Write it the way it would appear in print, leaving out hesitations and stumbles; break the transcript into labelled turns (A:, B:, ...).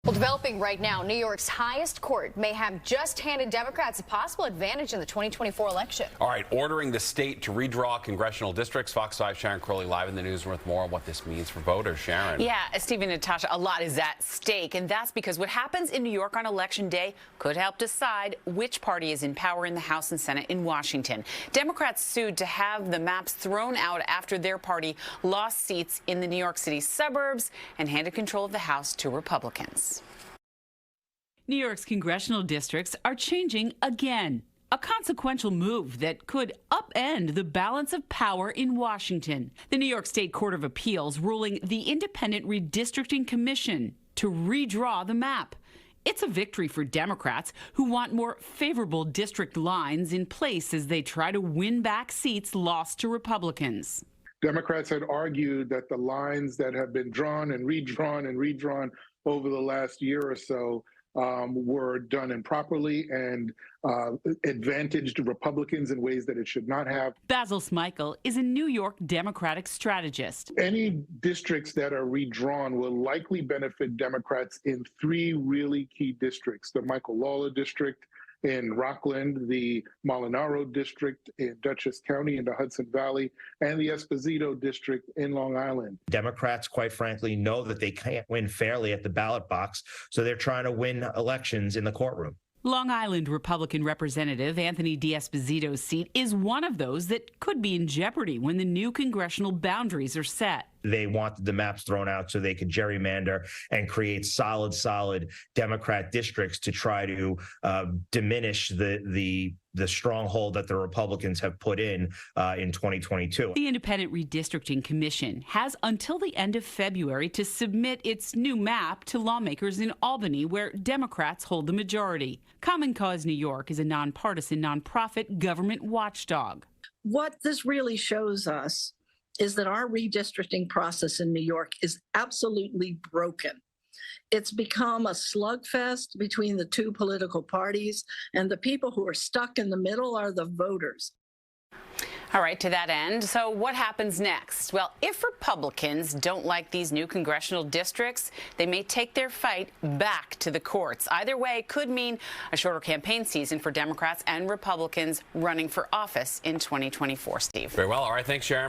A: Well, developing right now, New York's highest court may have just handed Democrats a possible advantage in the 2024 election.
B: All right, ordering the state to redraw congressional districts. Fox 5 Sharon Crowley live in the newsroom with more on what this means for voters. Sharon.
C: Yeah, Steve and Natasha, a lot is at stake, and that's because what happens in New York on Election Day could help decide which party is in power in the House and Senate in Washington. Democrats sued to have the maps thrown out after their party lost seats in the New York City suburbs and handed control of the House to Republicans.
D: New York's congressional districts are changing again, a consequential move that could upend the balance of power in Washington. The New York State Court of Appeals ruling the Independent Redistricting Commission to redraw the map. It's a victory for Democrats who want more favorable district lines in place as they try to win back seats lost to Republicans.
E: Democrats had argued that the lines that have been drawn and redrawn over the last year or so were done improperly and advantaged Republicans in ways that it should not have.
D: Basil Smikle is a New York Democratic strategist.
E: Any districts that are redrawn will likely benefit Democrats in three really key districts: the Michael Lawler district in Rockland, the Molinaro district in Dutchess County in the Hudson Valley, and the Esposito district in Long Island.
F: Democrats, quite frankly, know that they can't win fairly at the ballot box, so they're trying to win elections in the courtroom.
D: Long Island Republican Representative Anthony D'Esposito's seat is one of those that could be in jeopardy when the new congressional boundaries are set.
F: They wanted the maps thrown out so they could gerrymander and create solid Democrat districts to try to diminish the stronghold that the Republicans have put in 2022.
D: The Independent Redistricting Commission has until the end of February to submit its new map to lawmakers in Albany, where Democrats hold the majority. Common Cause New York is a nonpartisan, nonprofit government watchdog.
G: What this really shows us is that our redistricting process in New York is absolutely broken. It's become a slugfest between the two political parties, and the people who are stuck in the middle are the voters.
C: All right, to that end, so what happens next? Well, if Republicans don't like these new congressional districts, they may take their fight back to the courts. Either way could mean a shorter campaign season for Democrats and Republicans running for office in 2024, Steve.
B: Very well. All right, thanks, Sharon.